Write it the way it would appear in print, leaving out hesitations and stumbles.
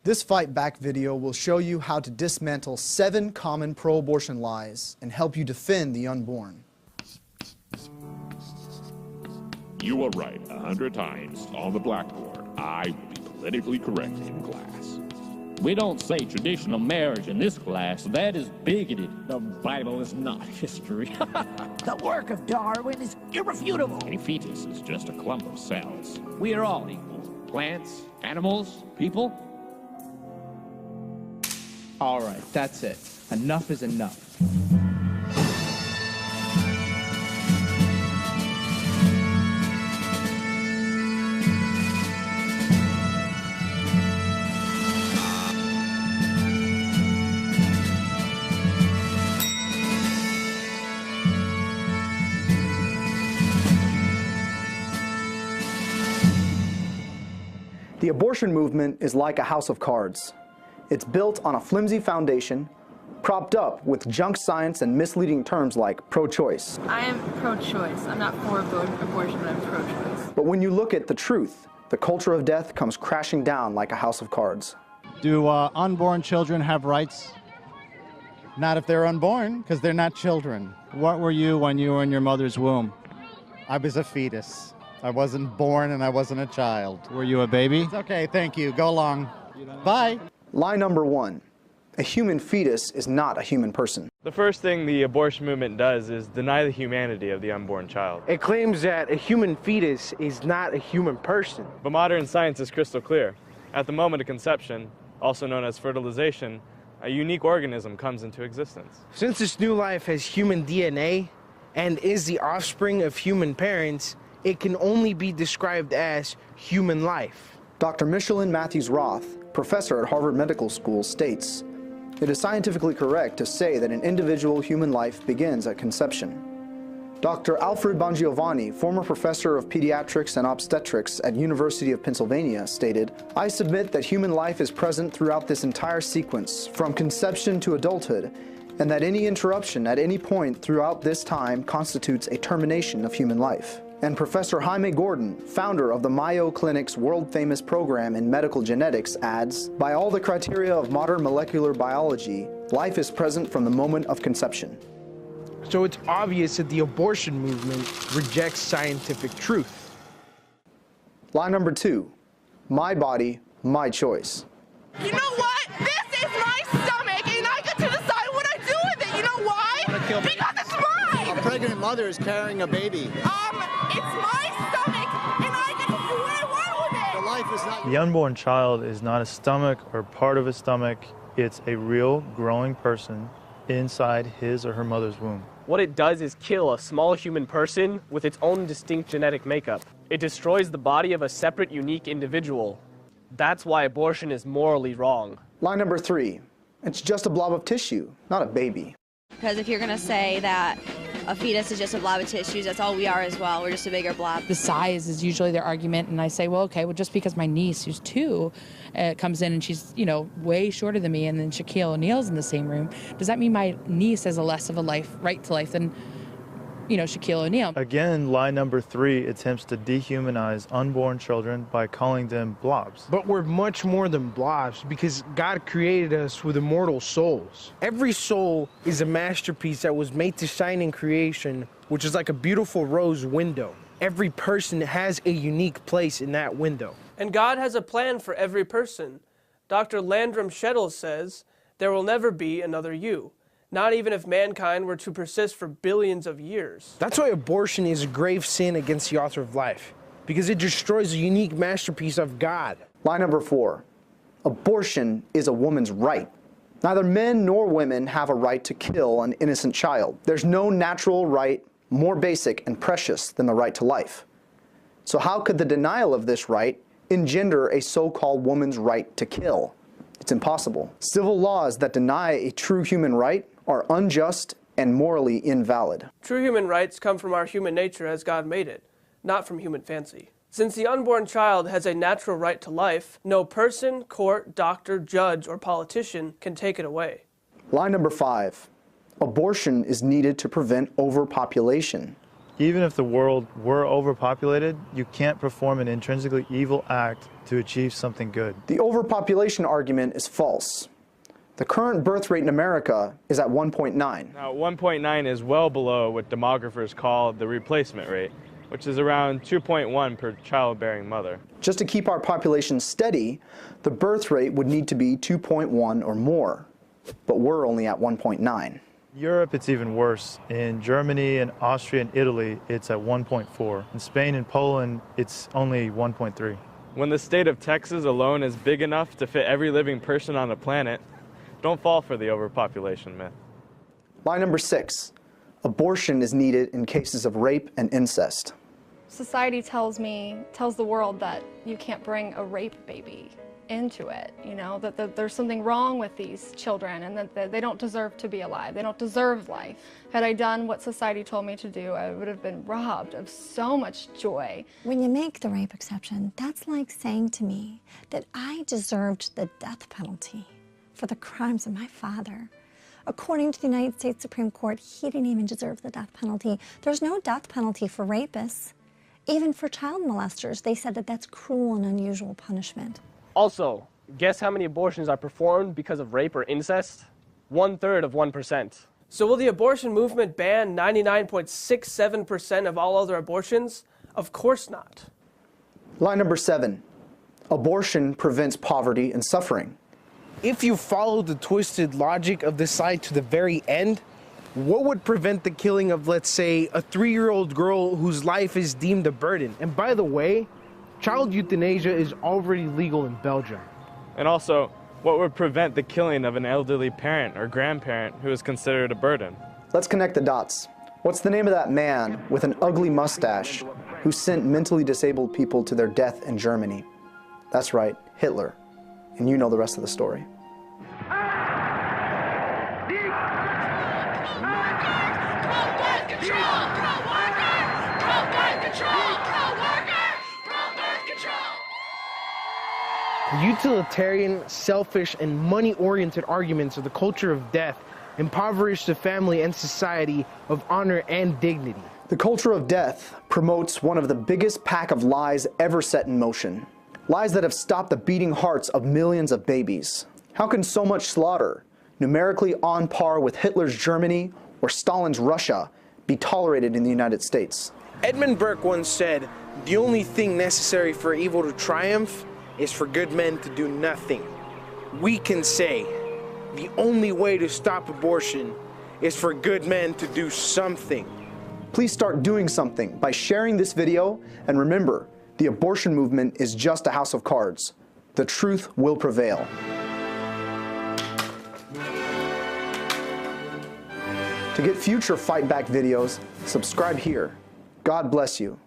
This Fight Back video will show you how to dismantle 7 common pro-abortion lies and help you defend the unborn. You will write 100 times on the blackboard. I will be politically correct in class. We don't say traditional marriage in this class. That is bigoted. The Bible is not history. The work of Darwin is irrefutable. A fetus is just a clump of cells. We are all equal. Plants, animals, people. All right, that's it. Enough is enough. The abortion movement is like a house of cards. It's built on a flimsy foundation, propped up with junk science and misleading terms like pro-choice. I am pro-choice. I'm not for abortion, but I'm pro-choice. But when you look at the truth, the culture of death comes crashing down like a house of cards. Do unborn children have rights? Not if they're unborn, because they're not children. What were you when you were in your mother's womb? I was a fetus. I wasn't born and I wasn't a child. Were you a baby? It's okay, thank you. Go along. Bye. Lie number 1. A human fetus is not a human person. The first thing the abortion movement does is deny the humanity of the unborn child. It claims that a human fetus is not a human person. But modern science is crystal clear. At the moment of conception, also known as fertilization, a unique organism comes into existence. Since this new life has human DNA and is the offspring of human parents, it can only be described as human life. Dr. Michelin Matthews-Roth, professor at Harvard Medical School, states, "It is scientifically correct to say that an individual human life begins at conception." Dr. Alfred Bongiovanni, former professor of pediatrics and obstetrics at University of Pennsylvania, stated, "I submit that human life is present throughout this entire sequence, from conception to adulthood, and that any interruption at any point throughout this time constitutes a termination of human life." And Professor Jaime Gordon, founder of the Mayo Clinic's world-famous program in medical genetics, adds, "By all the criteria of modern molecular biology, life is present from the moment of conception." So it's obvious that the abortion movement rejects scientific truth. Lie number 2. My body, my choice. You know what? This is my stomach, and I get to decide what I do with it. You know why? Because it's mine! A pregnant mother is carrying a baby. It's my stomach, and I get to do what I want with it! The life is not... The unborn child is not a stomach or part of a stomach. It's a real growing person inside his or her mother's womb. What it does is kill a small human person with its own distinct genetic makeup. It destroys the body of a separate, unique individual. That's why abortion is morally wrong. Lie number 3. It's just a blob of tissue, not a baby. Because if you're going to say that a fetus is just a blob of tissues, that's all we are as well. We're just a bigger blob. The size is usually their argument, and I say, well, okay, well, just because my niece, who's 2, comes in and she's, you know, way shorter than me, and then Shaquille O'Neal's in the same room, does that mean my niece has a less of a right to life than, you know, Shaquille O'Neal? Again, lie number 3 attempts to dehumanize unborn children by calling them blobs. But we're much more than blobs because God created us with immortal souls. Every soul is a masterpiece that was made to shine in creation, which is like a beautiful rose window. Every person has a unique place in that window. And God has a plan for every person. Dr. Landrum Shettles says, "There will never be another you. Not even if mankind were to persist for billions of years." That's why abortion is a grave sin against the author of life, because it destroys a unique masterpiece of God. Lie number 4. Abortion is a woman's right. Neither men nor women have a right to kill an innocent child. There's no natural right more basic and precious than the right to life. So how could the denial of this right engender a so-called woman's right to kill? It's impossible. Civil laws that deny a true human right are unjust and morally invalid. True human rights come from our human nature as God made it, not from human fancy. Since the unborn child has a natural right to life, no person, court, doctor, judge, or politician can take it away. Lie number 5. Abortion is needed to prevent overpopulation. Even if the world were overpopulated, you can't perform an intrinsically evil act to achieve something good. The overpopulation argument is false. The current birth rate in America is at 1.9. Now, 1.9 is well below what demographers call the replacement rate, which is around 2.1 per childbearing mother. Just to keep our population steady, the birth rate would need to be 2.1 or more, but we're only at 1.9. Europe, it's even worse. In Germany and Austria and Italy, it's at 1.4. In Spain and Poland, it's only 1.3. When the state of Texas alone is big enough to fit every living person on the planet, don't fall for the overpopulation myth. Lie number 6. Abortion is needed in cases of rape and incest. Society tells the world that you can't bring a rape baby into it, you know, that there's something wrong with these children and that they don't deserve to be alive. They don't deserve life. Had I done what society told me to do, I would have been robbed of so much joy. When you make the rape exception, that's like saying to me that I deserved the death penalty for the crimes of my father. According to the United States Supreme Court, he didn't even deserve the death penalty. There's no death penalty for rapists. Even for child molesters, they said that that's cruel and unusual punishment. Also, guess how many abortions are performed because of rape or incest? 1/3 of 1%. So will the abortion movement ban 99.67% of all other abortions? Of course not. Lie number 7. Abortion prevents poverty and suffering. If you follow the twisted logic of this side to the very end, what would prevent the killing of, let's say, a 3-year-old girl whose life is deemed a burden? And by the way, child euthanasia is already legal in Belgium. And also, what would prevent the killing of an elderly parent or grandparent who is considered a burden? Let's connect the dots. What's the name of that man with an ugly mustache who sent mentally disabled people to their death in Germany? That's right, Hitler. And you know the rest of the story. The utilitarian, selfish, and money-oriented arguments of the culture of death impoverish the family and society of honor and dignity. The culture of death promotes one of the biggest pack of lies ever set in motion. Lies that have stopped the beating hearts of millions of babies. How can so much slaughter, numerically on par with Hitler's Germany or Stalin's Russia, be tolerated in the United States? Edmund Burke once said, "The only thing necessary for evil to triumph is for good men to do nothing." We can say, the only way to stop abortion is for good men to do something. Please start doing something by sharing this video, and remember, the abortion movement is just a house of cards. The truth will prevail. To get future Fight Back videos, subscribe here. God bless you.